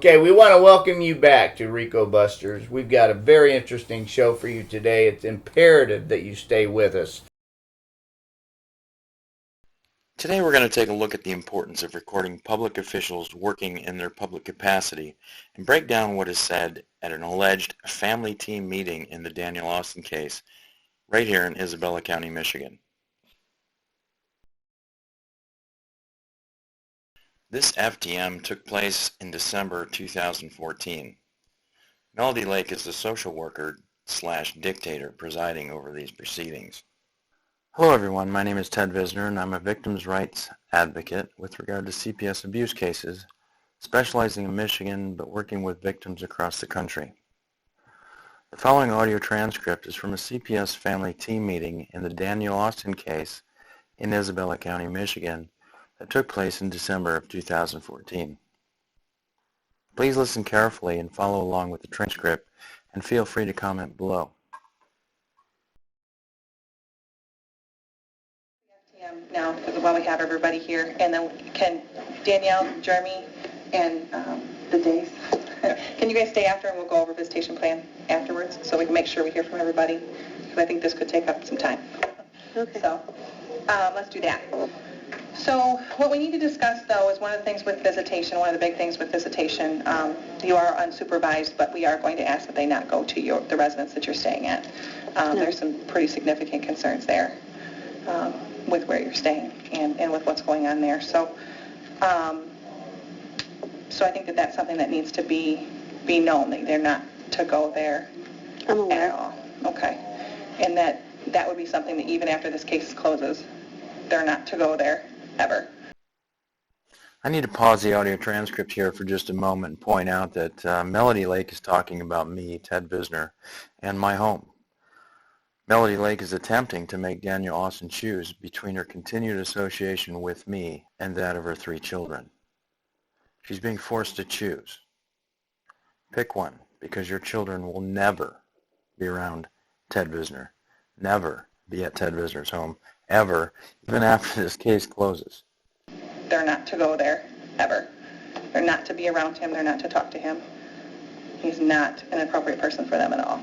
Okay, we want to welcome you back to Rico Busters. We've got a very interesting show for you today. It's imperative that you stay with us. Today we're going to take a look at the importance of recording public officials working in their public capacity and break down what is said at an alleged family team meeting in the Danielle Austin case right here in Isabella County, Michigan. This FTM took place in December 2014. Melody Lake is the social worker / dictator presiding over these proceedings. Hello everyone, my name is Ted Visner and I'm a victims' rights advocate with regard to CPS abuse cases, specializing in Michigan but working with victims across the country. The following audio transcript is from a CPS family team meeting in the Danielle Austin case in Isabella County, Michigan that took place in December of 2014. Please listen carefully and follow along with the transcript and feel free to comment below. Now, while we have everybody here, and then can Danielle, Jeremy, and the days, can you guys stay after and we'll go over visitation plan afterwards so we can make sure we hear from everybody, because I think this could take up some time. Okay. So let's do that. So what we need to discuss, though, is one of the things with visitation, one of the big things with visitation, you are unsupervised, but we are going to ask that they not go to the residence that you're staying at. There's some pretty significant concerns there with where you're staying and with what's going on there. So so I think that that's something that needs to be known, that they're not to go there I'm aware. at all. Okay. And that would be something that even after this case closes, they're not to go there ever. I need to pause the audio transcript here for just a moment and point out that Melody Lake is talking about me, Ted Visner, and my home. Melody Lake is attempting to make Danielle Austin choose between her continued association with me and that of her 3 children. She's being forced to choose. Pick one, because your children will never be around Ted Visner, never be at Ted Visner's home, ever, even after this case closes. They're not to go there ever. They're not to be around him. They're not to talk to him. He's not an appropriate person for them at all.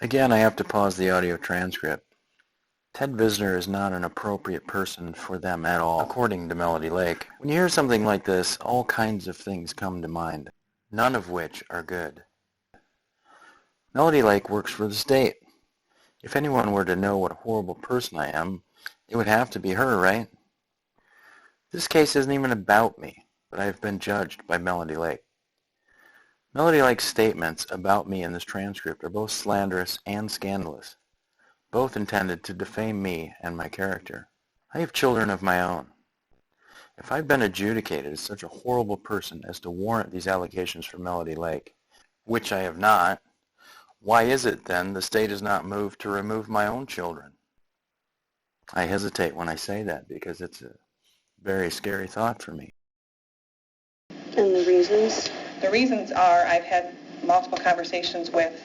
Again, I have to pause the audio transcript. Ted Visner is not an appropriate person for them at all, according to Melody Lake. When you hear something like this, all kinds of things come to mind, none of which are good. Melody Lake works for the state. If anyone were to know what a horrible person I am, it would have to be her, right? This case isn't even about me, but I have been judged by Melody Lake. Melody Lake's statements about me in this transcript are both slanderous and scandalous, both intended to defame me and my character. I have children of my own. If I've been adjudicated as such a horrible person as to warrant these allegations from Melody Lake, which I have not, why is it then the state has not moved to remove my own children? I hesitate when I say that because it's a very scary thought for me. And the reasons? The reasons are I've had multiple conversations with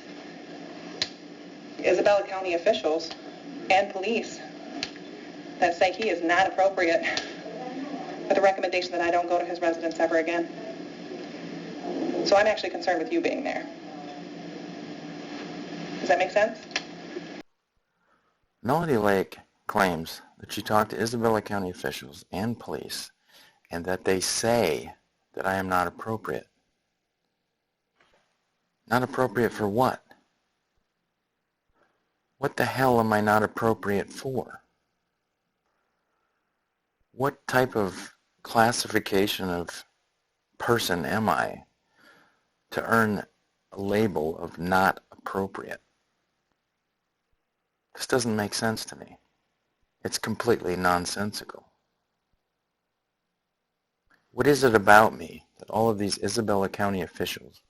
Isabella County officials and police that say he is not appropriate, with a recommendation that I don't go to his residence ever again. So I'm actually concerned with you being there. Does that make sense? Melody Lake claims that she talked to Isabella County officials and police and that they say that I am not appropriate. Not appropriate for what? What the hell am I not appropriate for? What type of classification of person am I to earn a label of not appropriate? This doesn't make sense to me. It's completely nonsensical. What is it about me that all of these Isabella County officials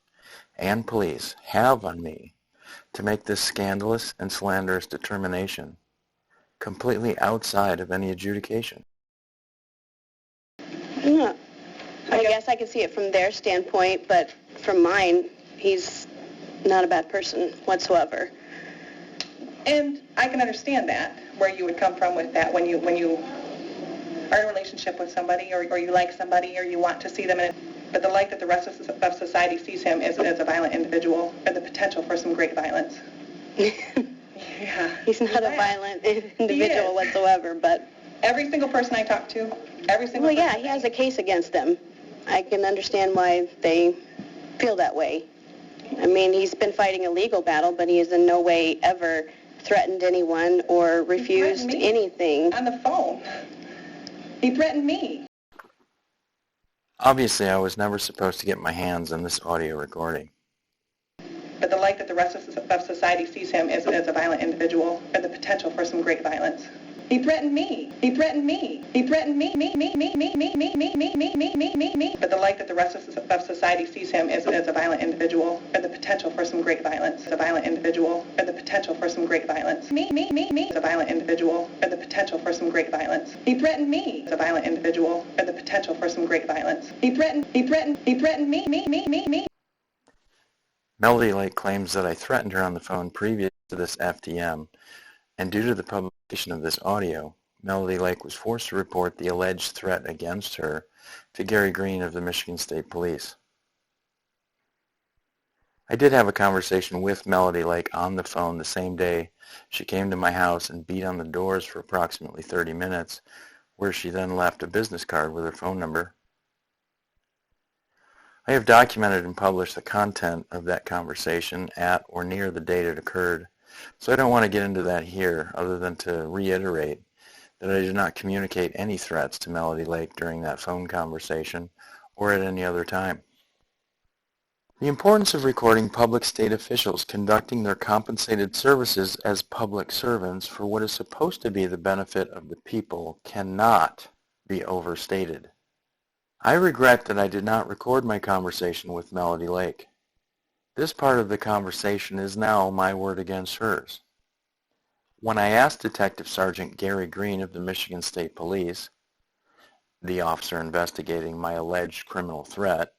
and police have on me to make this scandalous and slanderous determination completely outside of any adjudication? No. I guess I can see it from their standpoint, but from mine, he's not a bad person whatsoever. And I can understand that, where you would come from with that when you are in a relationship with somebody or you like somebody or you want to see them in But the light that the rest of society sees him is as a violent individual, or the potential for some great violence. Yeah. He's not a violent individual whatsoever, but... Every single person I talk to, every single Well, person... yeah, he has a case against them. I can understand why they feel that way. I mean, he's been fighting a legal battle, but he has in no way ever threatened anyone or refused anything. On the phone. He threatened me. Obviously, I was never supposed to get my hands on this audio recording. But the light that the rest of society sees him is as a violent individual, or the potential for some great violence. He threatened me. He threatened me. He threatened me. But the light that the rest of society sees him is as a violent individual, or the potential for some great violence. A violent individual, or the potential for some great violence. A violent individual, or the potential for some great violence. He threatened me. A violent individual, or the potential for some great violence. He threatened me. Melody Lake claims that I threatened her on the phone previous to this FDM, and due to the publication of this audio, Melody Lake was forced to report the alleged threat against her to Gary Green of the Michigan State Police. I did have a conversation with Melody Lake on the phone the same day she came to my house and beat on the doors for approximately 30 minutes, where she then left a business card with her phone number. I have documented and published the content of that conversation at or near the date it occurred, so I don't want to get into that here other than to reiterate that I did not communicate any threats to Melody Lake during that phone conversation or at any other time. The importance of recording public state officials conducting their compensated services as public servants for what is supposed to be the benefit of the people cannot be overstated. I regret that I did not record my conversation with Melody Lake. This part of the conversation is now my word against hers. When I asked Detective Sergeant Gary Green of the Michigan State Police, the officer investigating my alleged criminal threat,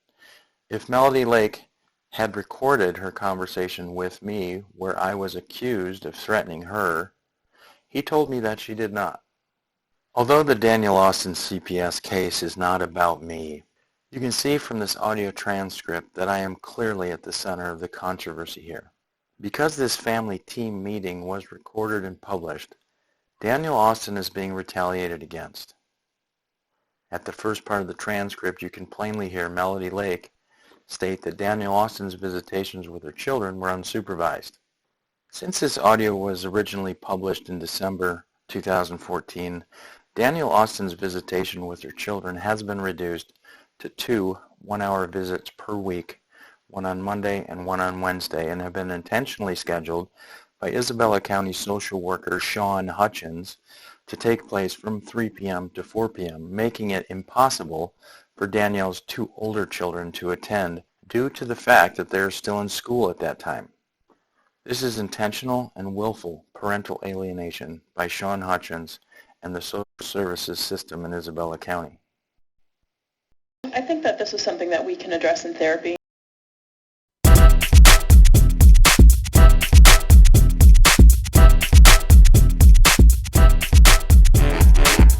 if Melody Lake had recorded her conversation with me where I was accused of threatening her, he told me that she did not. Although the Danielle Austin CPS case is not about me, you can see from this audio transcript that I am clearly at the center of the controversy here. Because this family team meeting was recorded and published, Danielle Austin is being retaliated against. At the first part of the transcript, you can plainly hear Melody Lake state that Danielle Austin's visitations with her children were unsupervised. Since this audio was originally published in December 2014, Danielle Austin's visitation with her children has been reduced to 2 one-hour visits per week, one on Monday and one on Wednesday, and have been intentionally scheduled by Isabella County social worker Shaun Hutchins to take place from 3 p.m. to 4 p.m., making it impossible for Danielle's 2 older children to attend due to the fact that they are still in school at that time. This is intentional and willful parental alienation by Shaun Hutchins and the social services system in Isabella County. I think that this is something that we can address in therapy.